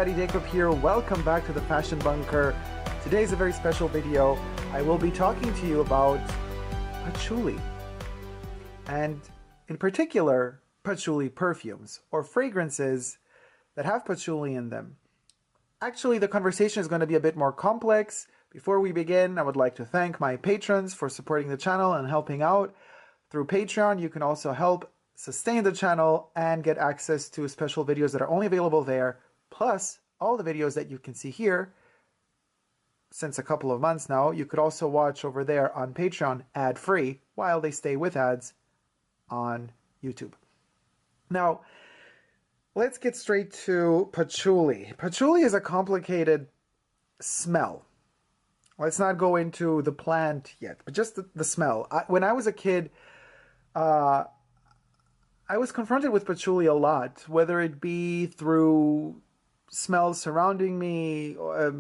everybody, Dacob here. Welcome back to the Fashion Bunker. Today's a very special video. I will be talking to you about patchouli, and in particular, patchouli perfumes or fragrances that have patchouli in them. Actually, the conversation is going to be a bit more complex. Before we begin, I would like to thank my patrons for supporting the channel and helping out. Through Patreon, you can also help sustain the channel and get access to special videos that are only available there, plus all the videos that you can see here since a couple of months now. You could also watch over there on Patreon ad-free while they stay with ads on YouTube. Now, let's get straight to patchouli. Patchouli is a complicated smell. Let's not go into the plant yet, but just the smell. When I was a kid, I was confronted with patchouli a lot, whether it be through smells surrounding me or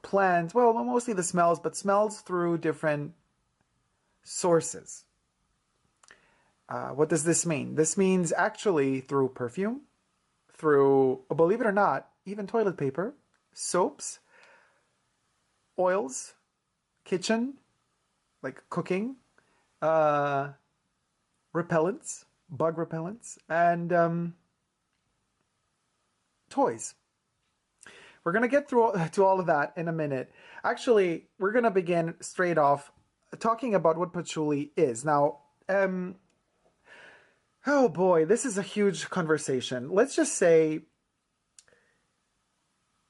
plants. Well, mostly the smells, but smells through different sources. What does this mean? This means actually through perfume, through, believe it or not, even toilet paper, soaps, oils, kitchen, like cooking, repellents, bug repellents, and toys. We're going to get to all of that in a minute. Actually, we're going to begin straight off talking about what patchouli is. Now, oh boy, this is a huge conversation. Let's just say,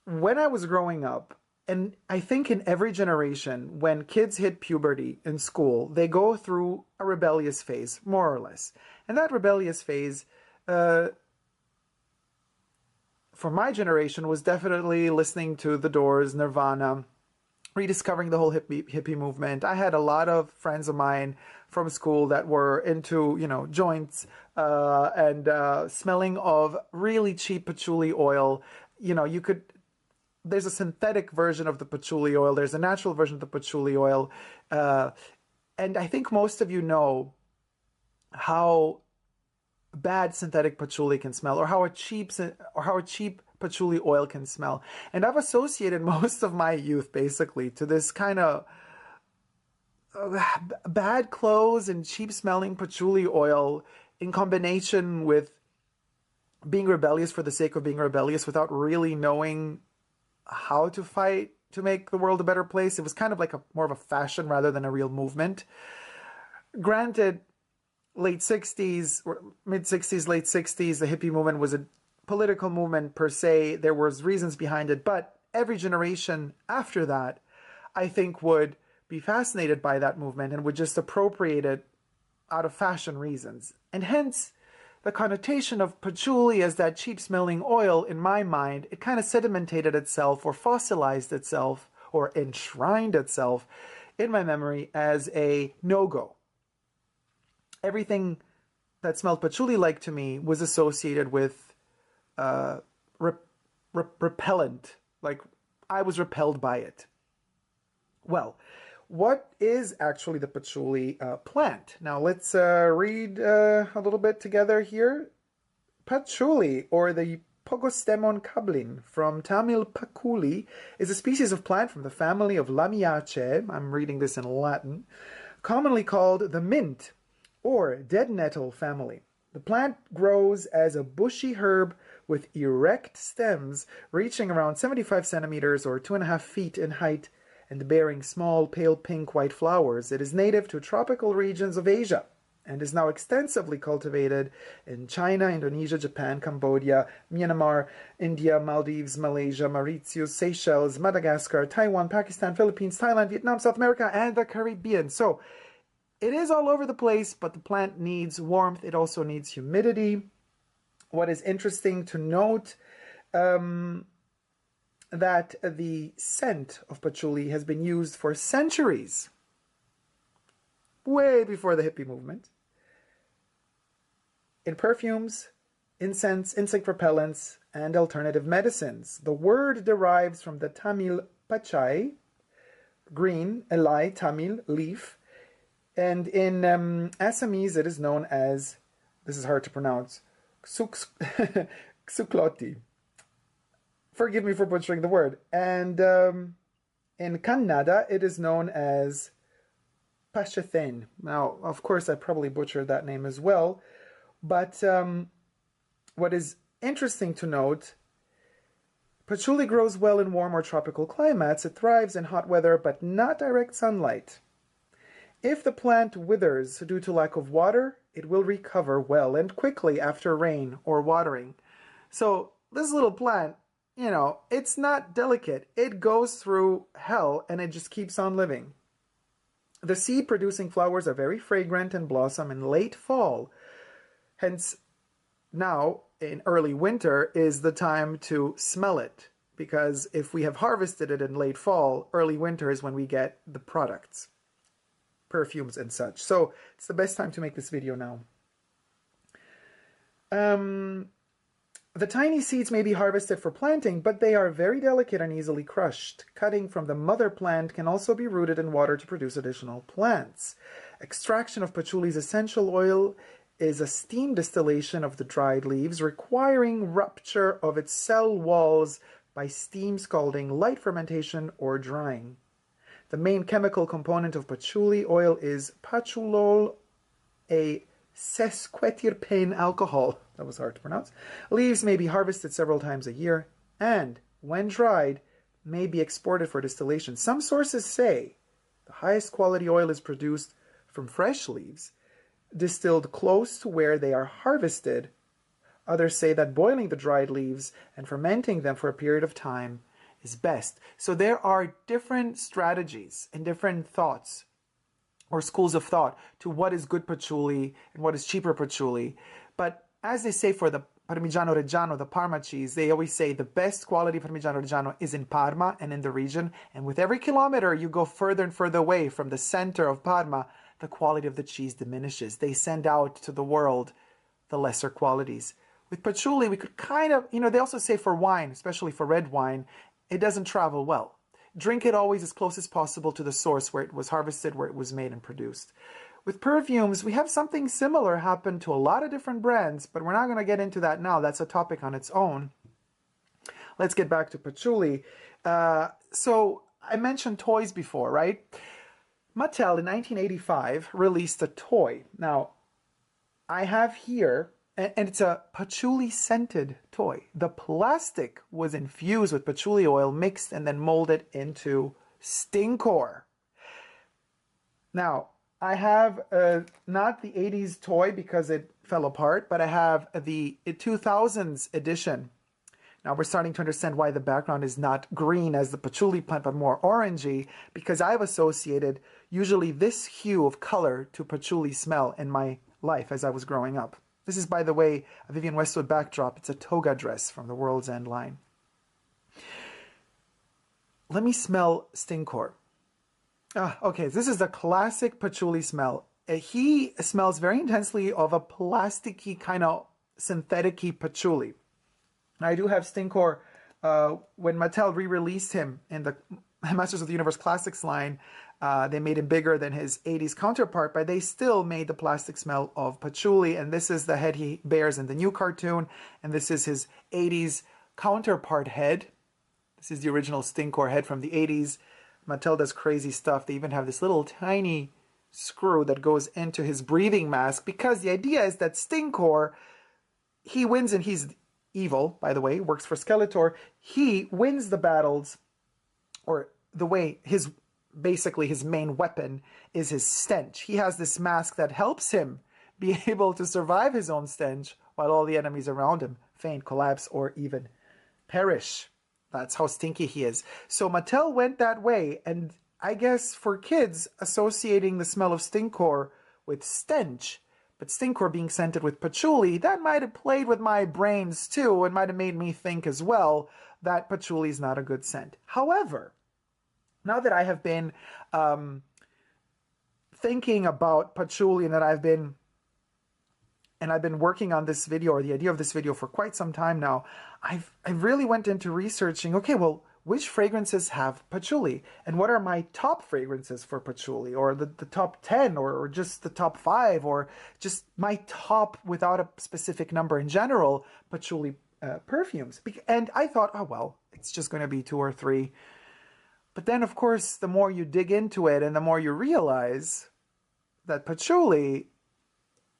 when I was growing up, and I think in every generation, when kids hit puberty in school, they go through a rebellious phase, more or less. And that rebellious phase, for my generation, was definitely listening to The Doors, Nirvana, rediscovering the whole hippie movement. I had a lot of friends of mine from school that were into, joints and smelling of really cheap patchouli oil. There's a synthetic version of the patchouli oil. There's a natural version of the patchouli oil. And I think most of you know how bad synthetic patchouli can smell, or how a cheap patchouli oil can smell. And I've associated most of my youth basically to this kind of bad clothes and cheap smelling patchouli oil in combination with being rebellious for the sake of being rebellious without really knowing how to fight to make the world a better place. It was kind of like more of a fashion rather than a real movement. Granted, late 60s, or mid 60s, late 60s, the hippie movement was a political movement per se. There was reasons behind it, but every generation after that, I think, would be fascinated by that movement and would just appropriate it out of fashion reasons. And hence, the connotation of patchouli as that cheap-smelling oil, in my mind, it kind of sedimentated itself or fossilized itself or enshrined itself in my memory as a no-go. Everything that smelled patchouli-like to me was associated with repellent. Like, I was repelled by it. Well, what is actually the patchouli plant? Now let's read a little bit together here. Patchouli, or the Pogostemon kablin, from Tamil Pakuli, is a species of plant from the family of Lamiaceae. I'm reading this in Latin. Commonly called the mint or dead nettle family. The plant grows as a bushy herb with erect stems reaching around 75 centimeters or 2.5 feet in height, and bearing small pale pink-white flowers. It is native to tropical regions of Asia and is now extensively cultivated in China, Indonesia, Japan, Cambodia, Myanmar, India, Maldives, Malaysia, Mauritius, Seychelles, Madagascar, Taiwan, Pakistan, Philippines, Thailand, Vietnam, South America, and the Caribbean. So it is all over the place, but the plant needs warmth. It also needs humidity. What is interesting to note, that the scent of patchouli has been used for centuries, way before the hippie movement, in perfumes, incense, insect repellents, and alternative medicines. The word derives from the Tamil pachai, green, elai, Tamil, leaf, and in Assamese it is known as, this is hard to pronounce, Xukloti. Forgive me for butchering the word. And in Kannada, it is known as Pashethane. Now, of course, I probably butchered that name as well. But what is interesting to note, patchouli grows well in warm or tropical climates. It thrives in hot weather, but not direct sunlight. If the plant withers due to lack of water, it will recover well and quickly after rain or watering. So this little plant, you know, it's not delicate. It goes through hell and it just keeps on living. The seed-producing flowers are very fragrant and blossom in late fall. Hence, now, in early winter, is the time to smell it. Because if we have harvested it in late fall, early winter is when we get the products. Perfumes and such. So it's the best time to make this video now. The tiny seeds may be harvested for planting, but they are very delicate and easily crushed. Cutting from the mother plant can also be rooted in water to produce additional plants. Extraction of patchouli's essential oil is a steam distillation of the dried leaves, requiring rupture of its cell walls by steam scalding, light fermentation, or drying. The main chemical component of patchouli oil is patchoulol, a sesquiterpene alcohol. That was hard to pronounce. Leaves may be harvested several times a year and, when dried, may be exported for distillation. Some sources say the highest quality oil is produced from fresh leaves, distilled close to where they are harvested. Others say that boiling the dried leaves and fermenting them for a period of time is best. So there are different strategies and different thoughts or schools of thought to what is good patchouli and what is cheaper patchouli. But as they say for the Parmigiano Reggiano, the Parma cheese, they always say the best quality Parmigiano Reggiano is in Parma and in the region. And with every kilometer you go further and further away from the center of Parma, the quality of the cheese diminishes. They send out to the world the lesser qualities. With patchouli, we could kind of, you know, they also say for wine, especially for red wine, it doesn't travel well. Drink it always as close as possible to the source where it was harvested, where it was made and produced. With perfumes, we have something similar happen to a lot of different brands, but we're not going to get into that now. That's a topic on its own. Let's get back to patchouli. So I mentioned toys before, right? Mattel in 1985 released a toy. Now, I have here, and it's a patchouli scented toy. The plastic was infused with patchouli oil, mixed and then molded into stinkor. Now, I have not the 80s toy because it fell apart, but I have the 2000s edition. Now we're starting to understand why the background is not green as the patchouli plant, but more orangey, because I've associated usually this hue of color to patchouli smell in my life as I was growing up. This is, by the way, a Vivienne Westwood backdrop. It's a toga dress from the World's End line. Let me smell stinkor. Okay, this is the classic patchouli smell. He smells very intensely of a plasticky kind of synthetic-y patchouli. I do have stinkor. When Mattel re-released him in the Masters of the Universe Classics line, they made him bigger than his 80s counterpart, but they still made the plastic smell of patchouli. And this is the head he bears in the new cartoon. And this is his 80s counterpart head. This is the original stinkor head from the 80s. Mattel does crazy stuff. They even have this little tiny screw that goes into his breathing mask, because the idea is that stinkor, he wins, and he's evil, by the way, works for Skeletor. He wins the battles, or the way basically his main weapon is his stench. He has this mask that helps him be able to survive his own stench while all the enemies around him faint, collapse, or even perish. That's how stinky he is. So Mattel went that way, and I guess for kids, associating the smell of stinkor with stench, but stinkor being scented with patchouli, that might have played with my brains too, and might have made me think as well that patchouli is not a good scent. However, now that I have been thinking about patchouli, and that I've been working on this video, or the idea of this video, for quite some time now, I really went into researching, okay, well, which fragrances have patchouli? And what are my top fragrances for patchouli? Or the top 10, or just the top 5, or just my top, without a specific number in general, patchouli perfumes. And I thought, oh, well, it's just going to be 2 or 3. But then, of course, the more you dig into it and the more you realize that patchouli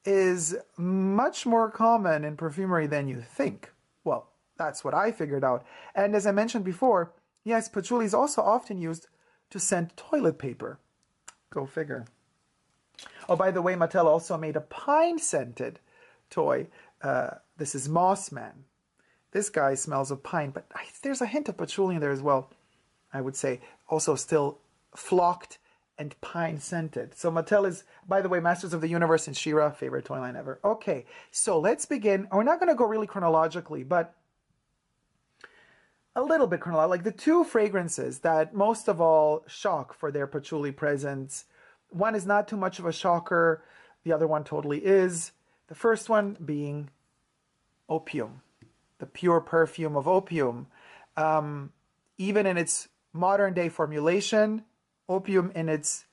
is much more common in perfumery than you think. Well, that's what I figured out. And as I mentioned before, yes, patchouli is also often used to scent toilet paper. Go figure. Oh, by the way, Mattel also made a pine-scented toy. This is Moss Man. This guy smells of pine, but there's a hint of patchouli in there as well, I would say. Also still flocked and pine-scented. So Mattel is, by the way, Masters of the Universe and She-Ra, favorite toy line ever. Okay, so let's begin. We're not going to go really chronologically, but a little bit chronological. Like the 2 fragrances that most of all shock for their patchouli presence. One is not too much of a shocker. The other one totally is. The first one being Opium, the pure perfume of Opium. Even in its modern day formulation, Opium in its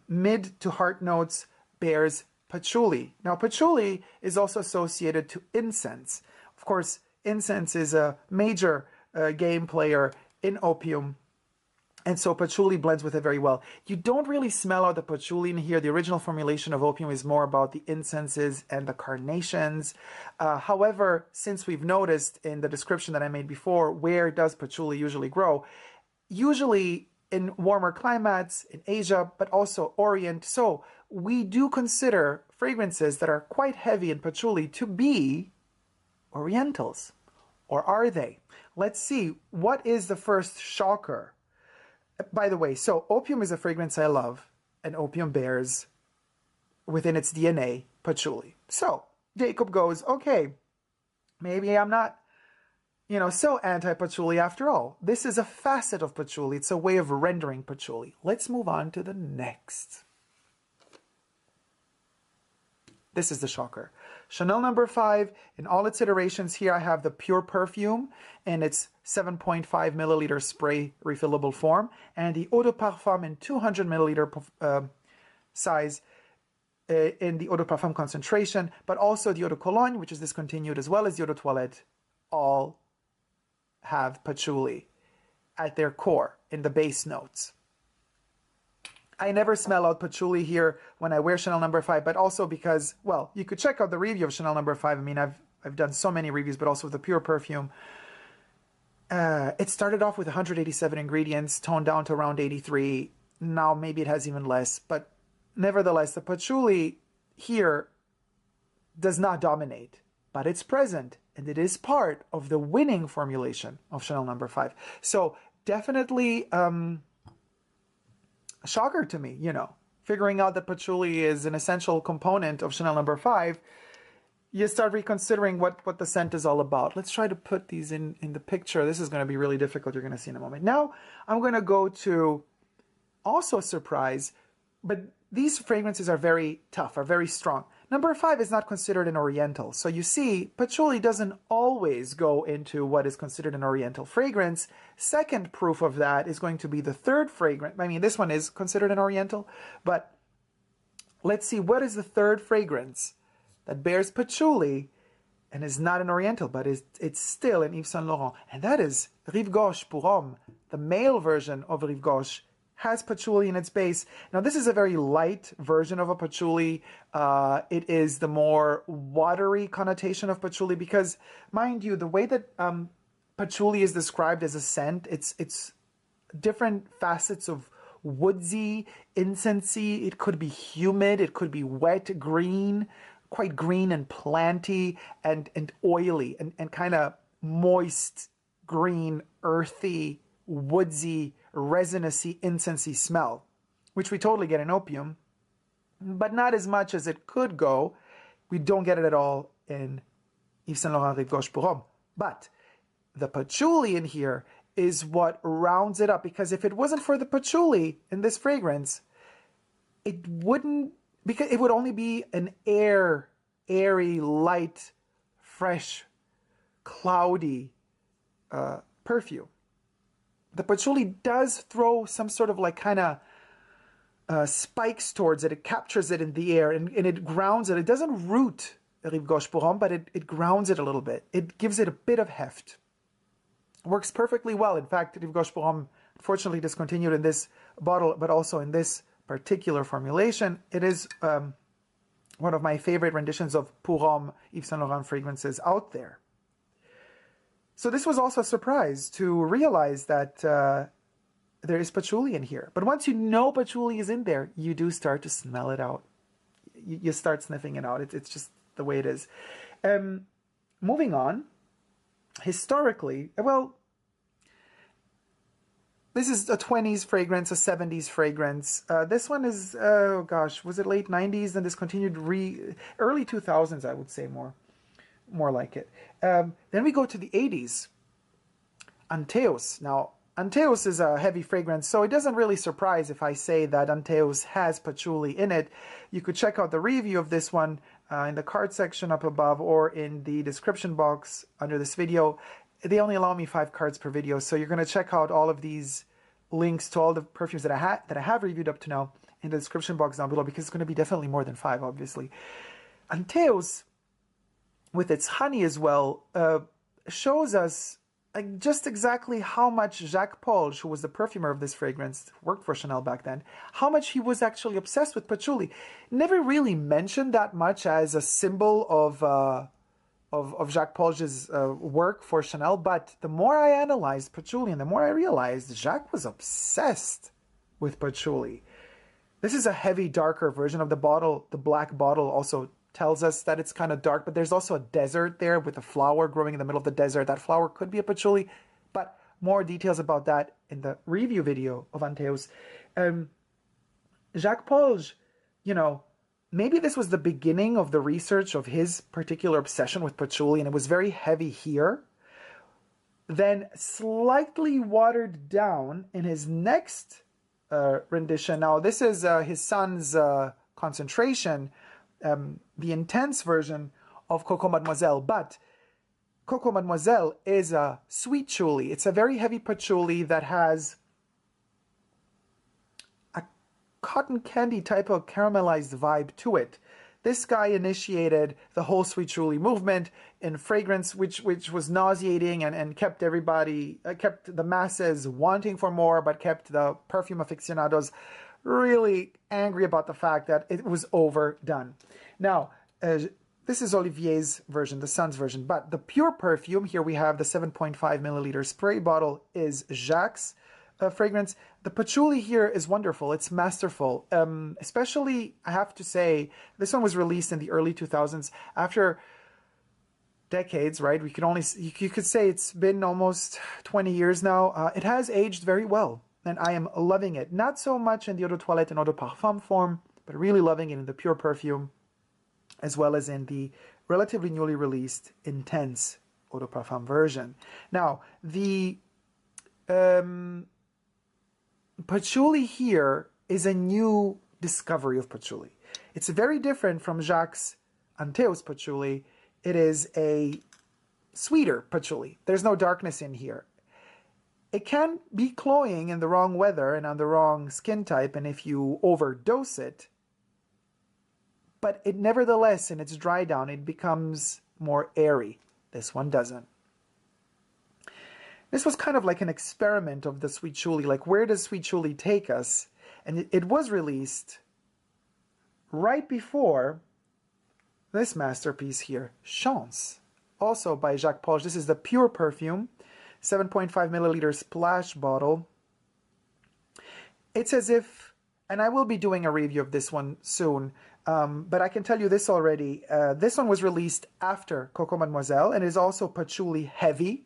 mid to heart notes bears patchouli. Now, patchouli is also associated to incense. Of course, incense is a major game player in Opium, and so patchouli blends with it very well. You don't really smell out the patchouli in here. The original formulation of Opium is more about the incenses and the carnations. However, since we've noticed in the description that I made before, where does patchouli usually grow? Usually in warmer climates, in Asia, but also Orient. So we do consider fragrances that are quite heavy in patchouli to be Orientals. Or are they? Let's see. What is the first shocker? By the way, so Opium is a fragrance I love, and Opium bears within its DNA patchouli. So Dacob goes, okay, maybe I'm not, so anti-patchouli after all. This is a facet of patchouli. It's a way of rendering patchouli. Let's move on to the next. This is the shocker. Chanel No. 5, in all its iterations here, I have the pure perfume in its 7.5 milliliter spray refillable form, and the eau de parfum in 200 milliliter size in the eau de parfum concentration, but also the eau de cologne, which is discontinued, as well as the eau de toilette, all have patchouli at their core in the base notes. I never smell out patchouli here when I wear Chanel No. 5, but also because, well, you could check out the review of Chanel No. 5. I mean, I've done so many reviews, but also with the pure perfume. It started off with 187 ingredients, toned down to around 83. Now maybe it has even less, but nevertheless, the patchouli here does not dominate, but it's present, and it is part of the winning formulation of Chanel No. 5. So definitely a shocker to me, figuring out that patchouli is an essential component of Chanel No. 5. You start reconsidering what the scent is all about. Let's try to put these in the picture. This is going to be really difficult. You're going to see in a moment. Now, I'm going to go to also a surprise, but these fragrances are very tough, are very strong. No. 5 is not considered an Oriental. So you see, patchouli doesn't always go into what is considered an Oriental fragrance. Second proof of that is going to be the third fragrance. I mean, this one is considered an Oriental, but let's see, what is the third fragrance that bears patchouli and is not an Oriental, but it's still an Yves Saint Laurent, and that is Rive Gauche pour Homme. The male version of Rive Gauche has patchouli in its base. Now, this is a very light version of a patchouli. It is the more watery connotation of patchouli because, mind you, the way that patchouli is described as a scent, it's different facets of woodsy, incensey. It could be humid, it could be wet, green, quite green and planty and oily and kind of moist, green, earthy, woodsy, resinousy, incensey smell, which we totally get in Opium, but not as much as it could go. We don't get it at all in Yves Saint Laurent Rive Gauche pour Homme. But the patchouli in here is what rounds it up, because if it wasn't for the patchouli in this fragrance, it wouldn't, because it would only be an airy, light, fresh, cloudy perfume. The patchouli does throw some sort of like kind of spikes towards it. It captures it in the air and it grounds it. It doesn't root Rive Gauche pour Homme, but it grounds it a little bit. It gives it a bit of heft. Works perfectly well. In fact, Rive Gauche pour Homme, unfortunately discontinued in this bottle, but also in this particular formulation. It is one of my favorite renditions of Pour Homme Yves Saint Laurent fragrances out there. So this was also a surprise to realize that there is patchouli in here. But once you know patchouli is in there, you do start to smell it out. You start sniffing it out. It's just the way it is. Moving on, historically, well, this is a 20s fragrance, a 70s fragrance. This one is, oh gosh, was it late 90s? Then discontinued early 2000s, I would say more like it. Then we go to the 80s. Anteos. Now, Anteos is a heavy fragrance, so it doesn't really surprise if I say that Anteos has patchouli in it. You could check out the review of this one in the card section up above or in the description box under this video. They only allow me 5 cards per video, so you're going to check out all of these links to all the perfumes that I have reviewed up to now in the description box down below, because it's going to be definitely more than 5, obviously. Anteos, with its honey as well, shows us just exactly how much Jacques Polge, who was the perfumer of this fragrance, worked for Chanel back then, how much he was actually obsessed with patchouli. Never really mentioned that much as a symbol of Jacques Polge's work for Chanel, but the more I analyzed patchouli and the more I realized Jacques was obsessed with patchouli. This is a heavy, darker version of the bottle. The black bottle also tells us that it's kind of dark, but there's also a desert there with a flower growing in the middle of the desert. That flower could be a patchouli, but more details about that in the review video of Anteos. Jacques Polge, you know, maybe this was the beginning of the research of his particular obsession with patchouli, and it was very heavy here. Then slightly watered down in his next rendition. Now, this is his son's concentration, the intense version of Coco Mademoiselle, but Coco Mademoiselle is a sweet patchouli. It's a very heavy patchouli that has a cotton candy type of caramelized vibe to it. This guy initiated the whole sweet patchouli movement in fragrance, which was nauseating and kept everybody, kept the masses wanting for more, but kept the perfume aficionados really angry about the fact that it was overdone. Now, this is Olivier's version, the son's version, but the pure perfume, here we have the 7.5 milliliter spray bottle, is Jacques' fragrance. The patchouli here is wonderful. It's masterful. Especially, I have to say, this one was released in the early 2000s after decades, right? We could only, you could say it's been almost 20 years now. It has aged very well, and I am loving it. Not so much in the eau de toilette and eau de parfum form, but really loving it in the pure perfume, as well as in the relatively newly released intense eau de parfum version. Now, the patchouli here is a new discovery of patchouli. It's very different from Jacques' Anteos patchouli. It is a sweeter patchouli. There's no darkness in here. It can be cloying in the wrong weather and on the wrong skin type, and if you overdose it, but it nevertheless, in its dry down, it becomes more airy. This one doesn't. This was kind of like an experiment of the sweet patchouli, like where does sweet patchouli take us? And it was released right before this masterpiece here, Chance, also by Jacques Polge. This is the pure perfume, 7.5 milliliter splash bottle. It's as if, and I will be doing a review of this one soon, but I can tell you this already. This one was released after Coco Mademoiselle and is also patchouli heavy.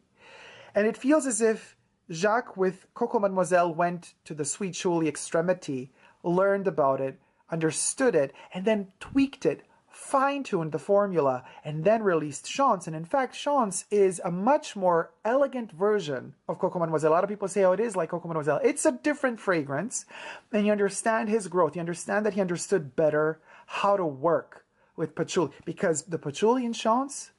And it feels as if Jacques with Coco Mademoiselle went to the sweet patchouli extremity, learned about it, understood it, and then tweaked it, fine-tuned the formula, and then released Chance. And in fact, Chance is a much more elegant version of Coco Mademoiselle. A lot of people say, oh, it is like Coco Mademoiselle. It's a different fragrance, and you understand his growth. You understand that he understood better how to work with patchouli, because the patchouli in Chance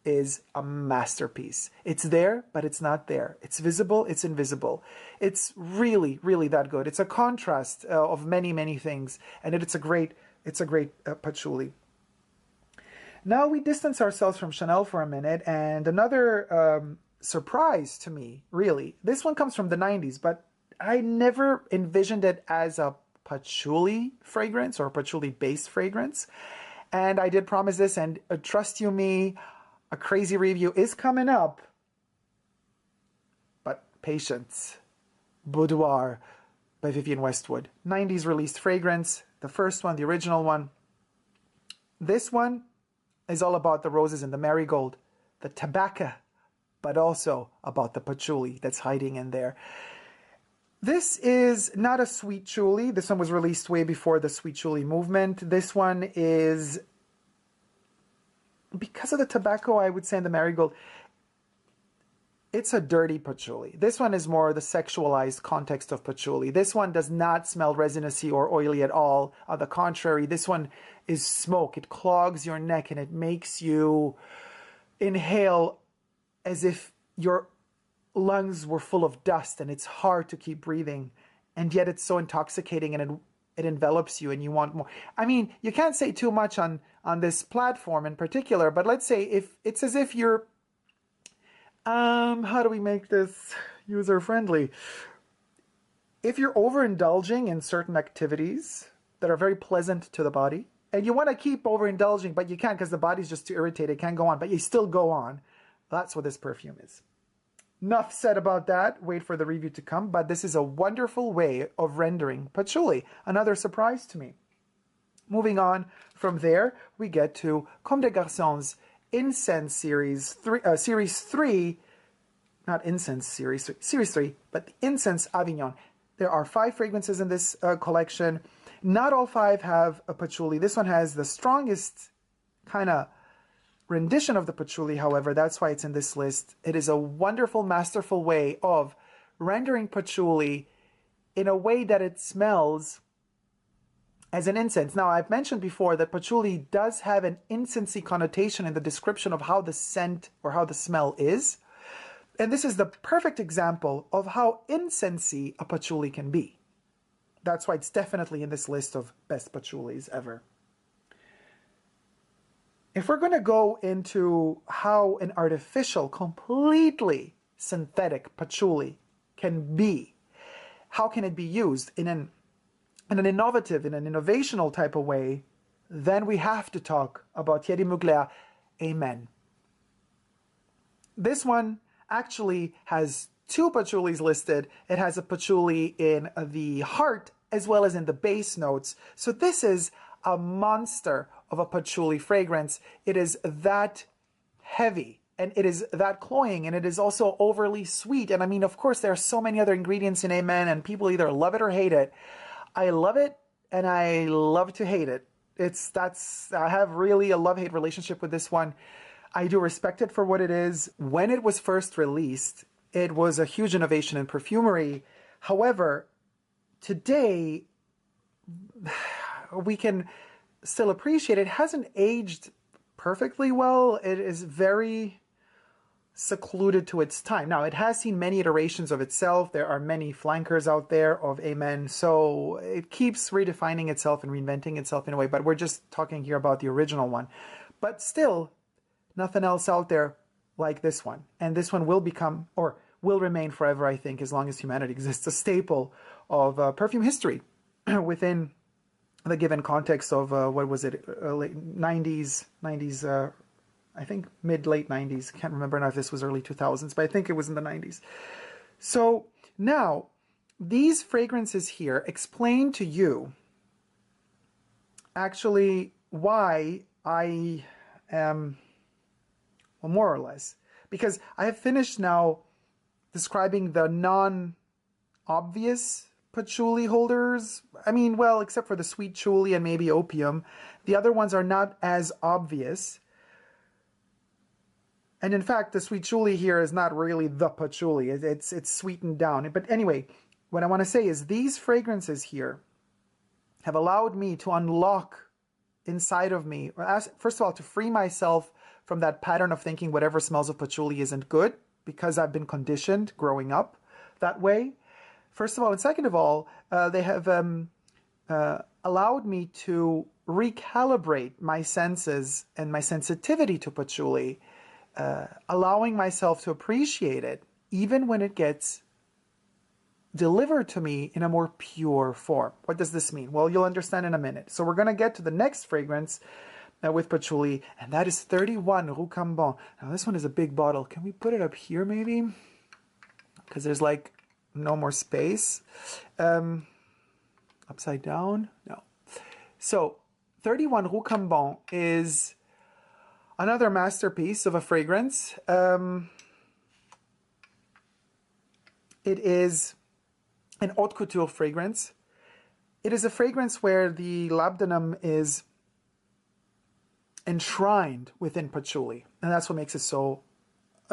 is a masterpiece. It's there, but it's not there. It's visible, it's invisible. It's really, really that good. It's a contrast of many, many things, and it's a great patchouli. Now we distance ourselves from Chanel for a minute, and another surprise to me, really. This one comes from the 90s, but I never envisioned it as a patchouli fragrance or patchouli-based fragrance. And I did promise this, and trust you me, a crazy review is coming up. But patience. Boudoir by Vivienne Westwood. 90s released fragrance. The first one, the original one. This one is all about the roses and the marigold, the tobacco, but also about the patchouli that's hiding in there. This is not a sweet chuli. This one was released way before the sweet chuli movement. This one is, because of the tobacco, I would say, and the marigold, it's a dirty patchouli. This one is more the sexualized context of patchouli. This one does not smell resinous or oily at all. On the contrary, this one is smoke. It clogs your neck and it makes you inhale as if your lungs were full of dust and it's hard to keep breathing. And yet it's so intoxicating and it envelops you and you want more. I mean, you can't say too much on this platform in particular, but let's say if it's as if you're, how do we make this user-friendly? If you're overindulging in certain activities that are very pleasant to the body, and you want to keep overindulging, but you can't because the body's just too irritated, can't go on, but you still go on, that's what this perfume is. Enough said about that. Wait for the review to come, but this is a wonderful way of rendering patchouli. Another surprise to me. Moving on from there, we get to Comme des Garçons Incense Series 3, not Incense Series 3, but the Incense Avignon. There are 5 fragrances in this collection. Not all 5 have a patchouli. This one has the strongest kind of rendition of the patchouli, however, that's why it's in this list. It is a wonderful, masterful way of rendering patchouli in a way that it smells as an incense. Now, I've mentioned before that patchouli does have an incensey connotation in the description of how the scent or how the smell is. And this is the perfect example of how incensey a patchouli can be. That's why it's definitely in this list of best patchoulis ever. If we're going to go into how an artificial, completely synthetic patchouli can be, how can it be used in an innovative, in an innovational type of way, then we have to talk about Thierry Mugler, Amen. This one actually has 2 patchoulis listed. It has a patchouli in the heart as well as in the base notes. So this is a monster of a patchouli fragrance. It is that heavy and it is that cloying and it is also overly sweet. And I mean, of course, there are so many other ingredients in Amen and people either love it or hate it. I love it and I love to hate it. I have really a love-hate relationship with this one. I do respect it for what it is. When it was first released, it was a huge innovation in perfumery. However, today, we can still appreciate it. It hasn't aged perfectly well. It is very secluded to its time. Now, it has seen many iterations of itself. There are many flankers out there of Amen. So it keeps redefining itself and reinventing itself in a way. But we're just talking here about the original one. But still, nothing else out there like this one. And this one will become, or will remain forever, I think, as long as humanity exists, a staple of perfume history within the given context of, what was it, late 90s, I think mid-late 90s. Can't remember now if this was early 2000s, but I think it was in the 90s. So now, these fragrances here explain to you actually why I am, well, more or less, because I have finished now describing the non-obvious patchouli holders. I mean, well, except for the sweet chuli and maybe opium. The other ones are not as obvious. And in fact, the sweet chuli here is not really the patchouli. It's sweetened down. But anyway, what I want to say is these fragrances here have allowed me to unlock inside of me, first of all, to free myself from that pattern of thinking whatever smells of patchouli isn't good, because I've been conditioned growing up that way. First of all, and second of all, they have allowed me to recalibrate my senses and my sensitivity to patchouli, allowing myself to appreciate it even when it gets delivered to me in a more pure form. What does this mean? Well, you'll understand in a minute. So we're going to get to the next fragrance with patchouli, and that is 31 Rue Cambon. Now this one is a big bottle. Can we put it up here maybe? Because there's like no more space. Upside down? No. So 31 Rue Cambon is another masterpiece of a fragrance. It is an haute couture fragrance. It is a fragrance where the labdanum is enshrined within patchouli, and that's what makes it so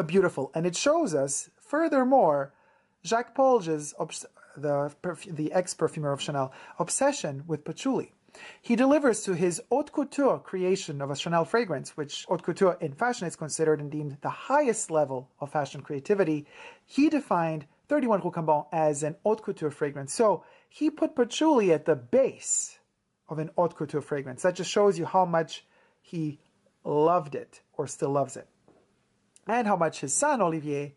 beautiful. And it shows us, furthermore, Jacques Polge's, the ex-perfumer of Chanel, obsession with patchouli. He delivers to his haute couture creation of a Chanel fragrance, which haute couture in fashion is considered and deemed the highest level of fashion creativity. He defined 31 Rue Cambon as an haute couture fragrance. So he put patchouli at the base of an haute couture fragrance. That just shows you how much he loved it, or still loves it, and how much his son Olivier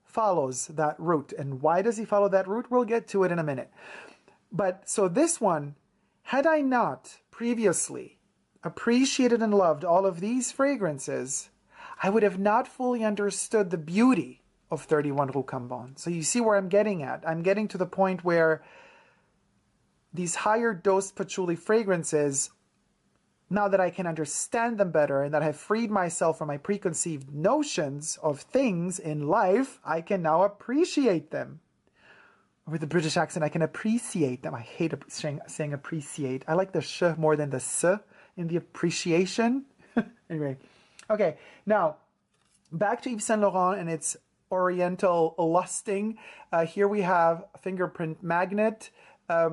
follows that route. And why does he follow that route? We'll get to it in a minute. But so this one, had I not previously appreciated and loved all of these fragrances, I would have not fully understood the beauty of 31 Rue Cambon. So you see where I'm getting at. I'm getting to the point where these higher dosed patchouli fragrances, now that I can understand them better and that I've freed myself from my preconceived notions of things in life, I can now appreciate them. With the British accent, I can appreciate them. I hate saying appreciate. I like the sh more than the s in the appreciation. Anyway, okay, now back to Yves Saint Laurent and its oriental lusting. Here we have a fingerprint magnet. I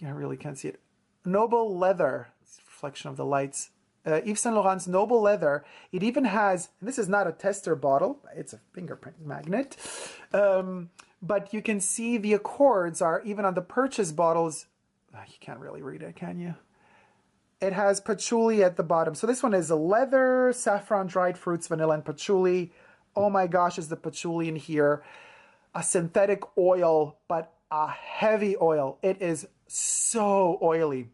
really can't see it. Noble leather. It's a reflection of the lights. Yves Saint Laurent's Noble Leather. It even has, and this is not a tester bottle, it's a fingerprint magnet. But you can see the accords are even on the purchase bottles. You can't really read it, can you? It has patchouli at the bottom. So this one is a leather, saffron, dried fruits, vanilla, and patchouli. Oh my gosh, is the patchouli in here. A synthetic oil, but a heavy oil. It is so oily.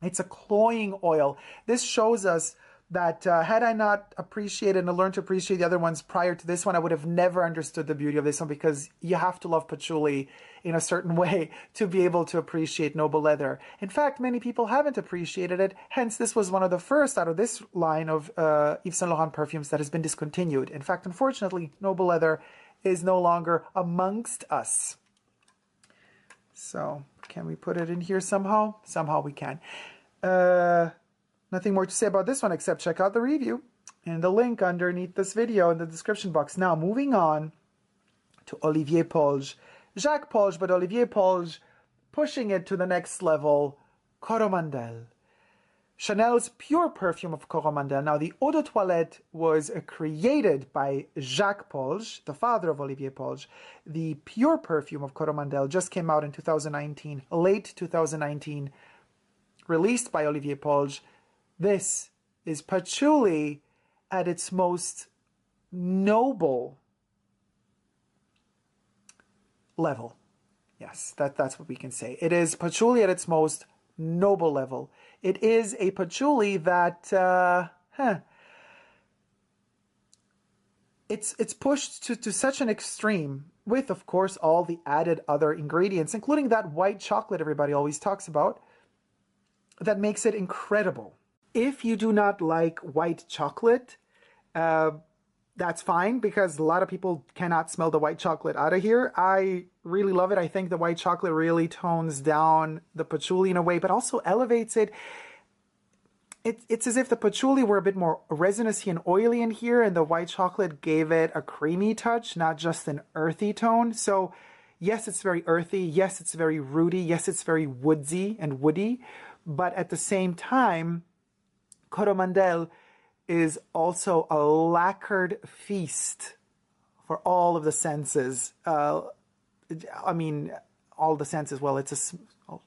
It's a cloying oil. This shows us that had I not appreciated and learned to appreciate the other ones prior to this one, I would have never understood the beauty of this one, because you have to love patchouli in a certain way to be able to appreciate Noble Leather. In fact, many people haven't appreciated it. Hence, this was one of the first out of this line of Yves Saint Laurent perfumes that has been discontinued. In fact, unfortunately, Noble Leather is no longer amongst us. So, can we put it in here somehow? Somehow we can. Nothing more to say about this one except check out the review and the link underneath this video in the description box. Now, moving on to Olivier Polge. Jacques Polge, but Olivier Polge pushing it to the next level, Coromandel. Chanel's pure perfume of Coromandel. Now, the Eau de Toilette was created by Jacques Polge, the father of Olivier Polge. The pure perfume of Coromandel just came out in 2019, late 2019, released by Olivier Polge. This is patchouli at its most noble level. Yes, that's what we can say. It is patchouli at its most noble level. It is a patchouli that it's pushed to such an extreme, with, of course, all the added other ingredients, including that white chocolate everybody always talks about, that makes it incredible. If you do not like white chocolate, that's fine, because a lot of people cannot smell the white chocolate out of here. I really love it. I think the white chocolate really tones down the patchouli in a way, but also elevates it. It's as if the patchouli were a bit more resinousy and oily in here, and the white chocolate gave it a creamy touch, not just an earthy tone. So yes, it's very earthy. Yes, it's very rooty. Yes, it's very woodsy and woody. But at the same time, Coromandel is also a lacquered feast for all of the senses. I mean, all the senses. Well,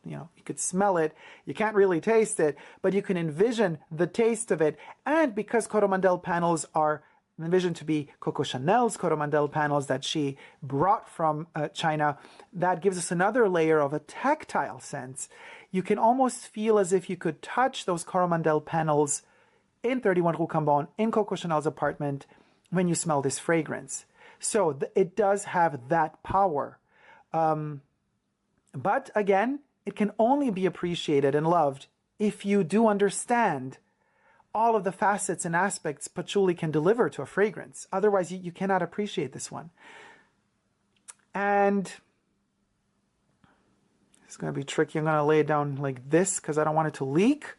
you could smell it. You can't really taste it, but you can envision the taste of it. And because Coromandel panels are envisioned to be Coco Chanel's Coromandel panels that she brought from China, that gives us another layer of a tactile sense. You can almost feel as if you could touch those Coromandel panels in 31 Rue Cambon, in Coco Chanel's apartment, when you smell this fragrance. So it does have that power. But again, it can only be appreciated and loved if you do understand all of the facets and aspects patchouli can deliver to a fragrance. Otherwise, you cannot appreciate this one. And it's going to be tricky. I'm going to lay it down like this because I don't want it to leak.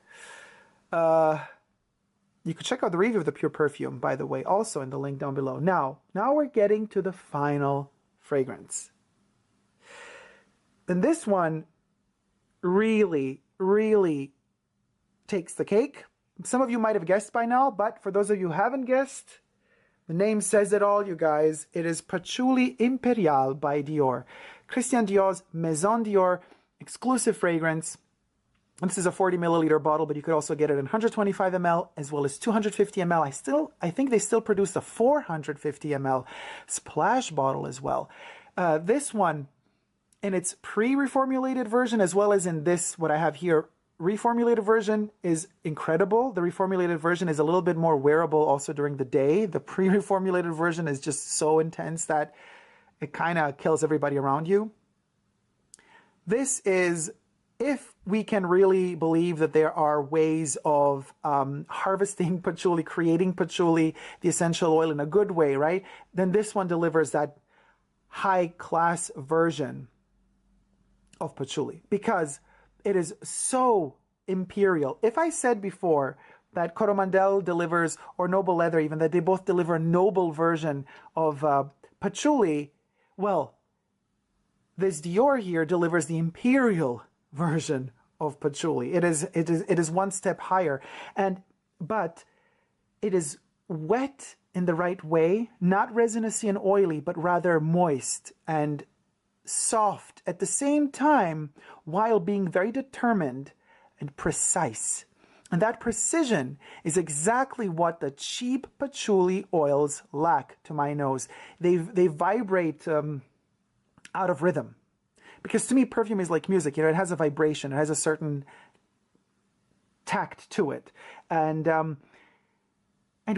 You could check out the review of the Pure Perfume, by the way, also in the link down below. Now we're getting to the final fragrance. And this one really, really takes the cake. Some of you might have guessed by now, but for those of you who haven't guessed, the name says it all, you guys. It is Patchouli Imperial by Dior. Christian Dior's Maison Dior exclusive fragrance. And this is a 40 milliliter bottle, but you could also get it in 125 ml as well as 250 ml. I think they still produce a 450 ml splash bottle as well. This one, in its pre-reformulated version, as well as in this, what I have here, reformulated version, is incredible. The reformulated version is a little bit more wearable also during the day. The pre-reformulated version is just so intense that it kind of kills everybody around you. This is, if we can really believe that there are ways of harvesting patchouli, creating patchouli, the essential oil, in a good way, right? Then this one delivers that high-class version of patchouli because it is so imperial. If I said before that Coromandel delivers, or Noble Leather even, that they both deliver a noble version of patchouli, well, this Dior here delivers the imperial version of patchouli. It is one step higher, but it is wet in the right way, not resinousy and oily, but rather moist and soft at the same time, while being very determined and precise. And that precision is exactly what the cheap patchouli oils lack, to my nose. They vibrate out of rhythm. Because to me, perfume is like music. It has a vibration. It has a certain tact to it. And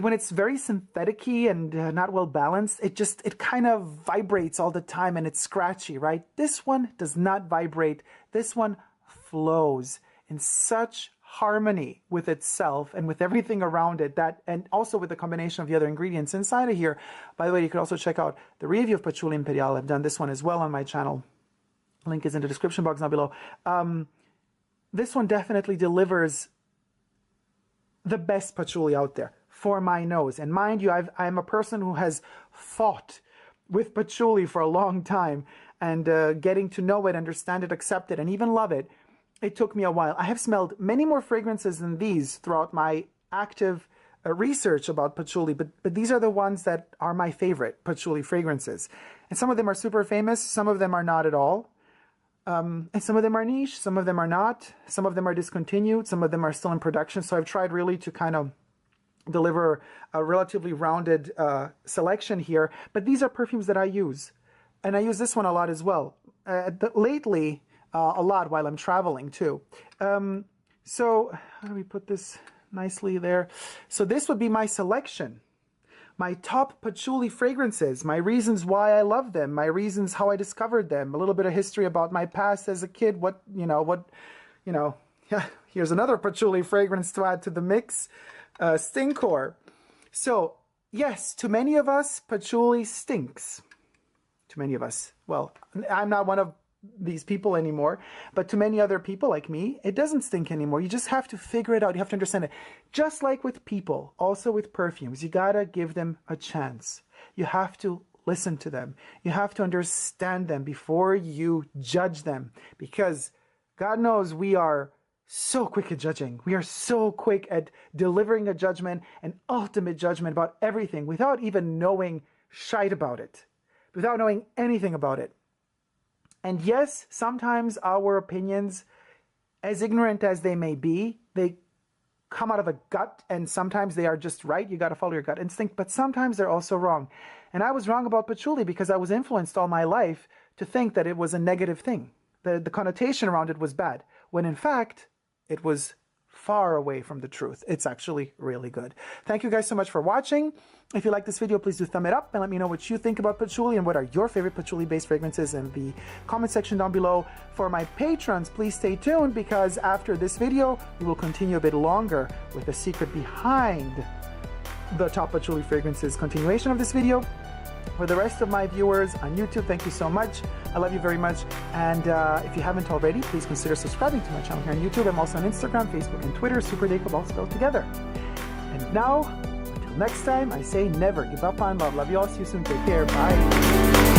when it's very synthetic-y and not well balanced, it kind of vibrates all the time and it's scratchy, right? This one does not vibrate. This one flows in such harmony with itself and with everything around it, and also with the combination of the other ingredients inside of here. By the way, you can also check out the review of Patchouli Imperial. I've done this one as well on my channel. Link is in the description box down below. This one definitely delivers the best patchouli out there for my nose. And mind you, I'm a person who has fought with patchouli for a long time, and getting to know it, understand it, accept it, and even love it, it took me a while. I have smelled many more fragrances than these throughout my active research about patchouli, but these are the ones that are my favorite patchouli fragrances. And some of them are super famous, some of them are not at all. And some of them are niche, some of them are not, some of them are discontinued, some of them are still in production. So I've tried really to kind of deliver a relatively rounded selection here. But these are perfumes that I use. And I use this one a lot as well. Lately, a lot while I'm traveling too. So how do we put this nicely there? So this would be my selection. My top patchouli fragrances, my reasons why I love them, my reasons how I discovered them, a little bit of history about my past as a kid, yeah, here's another patchouli fragrance to add to the mix, Stinkor. So, yes, to many of us, patchouli stinks. To many of us. Well, I'm not one of these people anymore, but to many other people like me, it doesn't stink anymore. You just have to figure it out. You have to understand it. Just like with people, also with perfumes, you gotta give them a chance. You have to listen to them. You have to understand them before you judge them, because God knows we are so quick at judging. We are so quick at delivering a judgment, an ultimate judgment about everything without even knowing shite about it, without knowing anything about it. And yes, sometimes our opinions, as ignorant as they may be, they come out of a gut, and sometimes they are just right. You got to follow your gut instinct, but sometimes they're also wrong. And I was wrong about patchouli because I was influenced all my life to think that it was a negative thing. The connotation around it was bad, when in fact, it was far away from the truth. It's actually really good. Thank you guys so much for watching. If you like this video, please do thumb it up and let me know what you think about patchouli and what are your favorite patchouli-based fragrances in the comment section down below. For my patrons, please stay tuned because after this video, we will continue a bit longer with the secret behind the top patchouli fragrances continuation of this video. For the rest of my viewers on YouTube, thank you so much. I love you very much. And if you haven't already, please consider subscribing to my channel here on YouTube. I'm also on Instagram, Facebook, and Twitter, superdacob, all spelled together. And now, until next time, I say never give up on love. Love you all. See you soon. Take care. Bye.